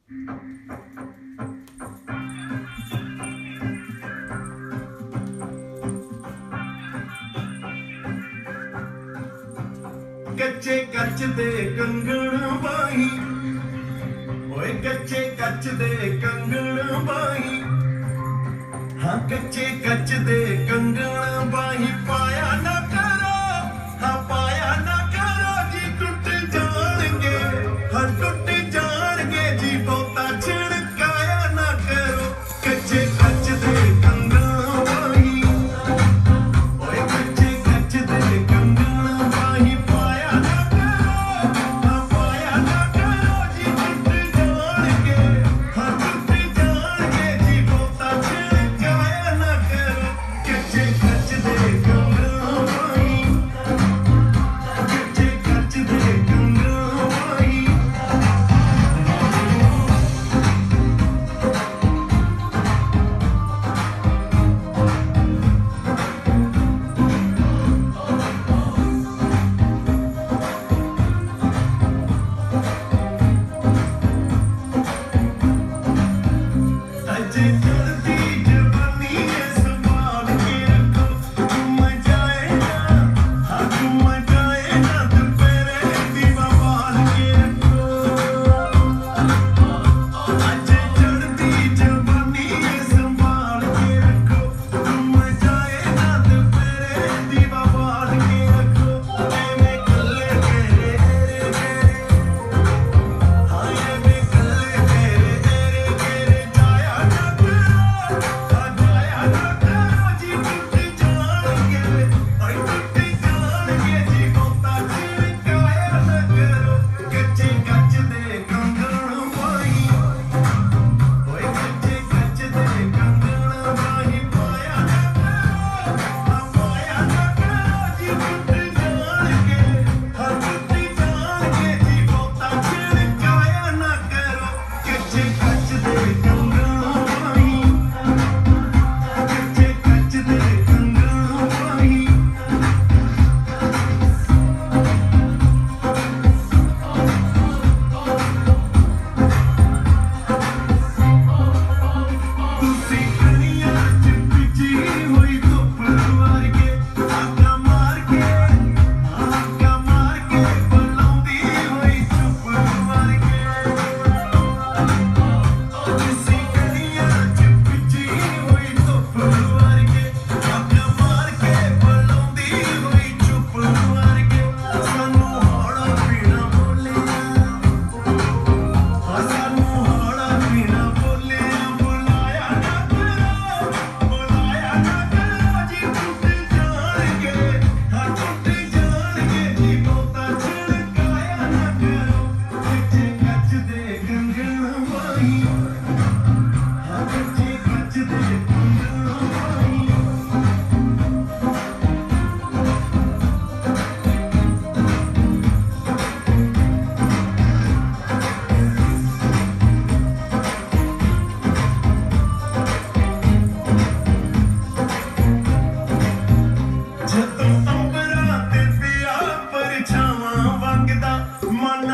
ਕੱਚੇ ਕੱਚ ਦੇ ਕੰਗਣ ਬਾਈ, ਓਏ ਕੱਚੇ ਕੱਚ ਦੇ ਕੰਗਣ ਬਾਈ, ਹਾਂ ਕੱਚੇ ਕੱਚ ਦੇ ਕੰਗਣ ਬਾਈ, ਪਾਇਆ ਨਾ ਕਰੋ, ਹਾਂ ਪਾਇਆ ਨਾ ਕਰੋ ਜੀ, ਟੁੱਟ ਜਾਣਗੇ, ਹਾਂ ਟੁੱਟ ਜਾਣਗੇ ਜੀ, ਬਹੁਤਾ ਛਿੜਕਾਇਆ ਨਾ ਕਰੋ। ਕੱਚੇ ਕੱਚ ਦੇ ਕੰਗਣ ਬਾਈ, ਓਏ ਕੱਚੇ ਕੱਚ ਦੇ ਕੰਗਣ ਬਾਈ, ਪਾਇਆ ਨਾ ਕਰੋ, ਹਾਂ ਪਾਇਆ ਨਾ ਕਰੋ ਜੀ, ਟੁੱਟ ਜਾਣਗੇ, ਹਾਂ ਟੁੱਟ ਜਾਣਗੇ ਜੀ, ਬਹੁਤਾ ਛਿੜਕਾਇਆ ਨਾ ਕਰੋ। ਕੱਚੇ ਕੱਚ ਦੇ ਕੰਗਣ ਬਾਈ, ਕੱਚੇ ਕੱਚ ਦੇ ਕੰਗਣ ਬਾਈ। ਅਜੇ ਚੜ੍ਹਦੀ ਜਵਾਨੀ ਐ, ਸੰਭਾਲ ਕੇ ਰੱਖੋ, ਘੁੰਮ ਜਾਏ ਨਾ, ਹਾਂ ਘੁੰਮ ਜਾਏ ਨਾ, ਦੁਪਹਿਰੇ ਦੀਵਾ ਬਾਲ ਕੇ ਰੱਖੋ। ਅਜੇ ਚੜ੍ਹਦੀ ਜਵਾਨੀ ਐ, ਸੰਭਾਲ ਕੇ ਰੱਖੋ, ਘੁੰਮ ਜਾਏ ਨਾ, ਦੁਪਹਿਰੇ ਦੀਵਾ ਬਾਲ ਕੇ ਰੱਖੋ। ਐਵੇਂ ਕੱਲੇ ਘੇਰੇ ਘੇਰੇ ਘੇਰੇ, ਹਾਂ ਐਵੇਂ ਕੱਲੇ ਘੇਰੇ ਘੇਰੇ ਘੇਰੇ, ਜਾਇਆ ਨਾ ਕਰੋ, ਹਾਂ ਜਾਇਆ ਨਾ ਕਰੋ ਜੀ, ਟੁੱਟ ਜਾਣਗੇ, ਓਏ ਟੁੱਟ ਜਾਣਗੇ ਜੀ, ਬਹੁਤਾ ਛਿੜਕਾਇਆ ਨਾ ਕਰੋ। ਕੱਚੇ ਕੱਚ ਦੇ ਕੰਗਣ ਬਾਈ, ਓਏ ਕੱਚੇ ਕੱਚ ਦੇ ਕੰਗਣ ਬਾਈ, ਪਾਇਆ ਨਾ ਕਰੋ, ਹਾਂ ਪਾਇਆ ਨਾ ਕਰੋ ਜੀ, ਟੁੱਟ ਜਾਣਗੇ, ਹਾਂ ਟੁੱਟ ਜਾਣਗੇ ਜੀ, ਬਹੁਤਾ ਛਿੜਕਾਇਆ ਨਾ ਕਰੋ। ਕੱਚੇ ਕੱਚ ਦੇ ਕੰਗਣ ਬਾਈ, ਕੱਚੇ ਕੱਚ ਦੇ ਕੰਗਣ ਬਾਈ। ਤੁਸੀਂ ਕਣੀਆਂ ਚ ਭਿੱਜੀ ਹੋਈ ਧੁੱਪ ਵਰਗੇ, ਆਕਾ ਮਾਰ ਕੇ, ਆਕਾ ਮਾਰ ਕੇ, ਬੁਲਾਉਂਦੀ ਹੋਈ ਚੁੱਪ ਵਰਗੇ। ਤੁਸੀਂ ਕਣੀਆਂ ਚ ਭਿੱਜੀ ਹੋਈ ਧੁੱਪ ਵਰਗੇ, ਆਕਾ ਮਾਰ ਕੇ, ਬੁਲਾਉਂਦੀ ਹੋਈ ਚੁੱਪ ਵਰਗੇ। ਸਾਨੂੰ ਹੌਲਾ ਪੀਣਾ ਬੋਲਿਆ, ਸਾਨੂੰ ਹੌਲਾ ਪੀਣਾ ਬੋਲਿਆ, ਬੁਲਾਇਆ ਨਾ ਕਰੋ, ਬੁਲਾਇਆ ਨਾ ਕਰੋ ਜੀ, ਟੁੱਟ ਜਾਣਗੇ, ਹਾਂ ਟੁੱਟ ਜਾਣਗੇ ਜੀ, ਬਹੁਤਾ ਛਿੜਕਾਇਆ ਨਾ ਕਰੋ। ਕੱਚੇ ਕੱਚ ਦੇ ਕੰਗਣ ਬਾਈ, ਹਾਂ ਕੱਚੇ ਕੱਚ ਦੇ ਕੰਗਣ ਬਾਈ। ਜਦੋਂ ਅੰਬਰਾਂ ਤੇ ਪਿਆ ਪਰਛਾਵਾਂ ਵਗਦਾ, ਮਨ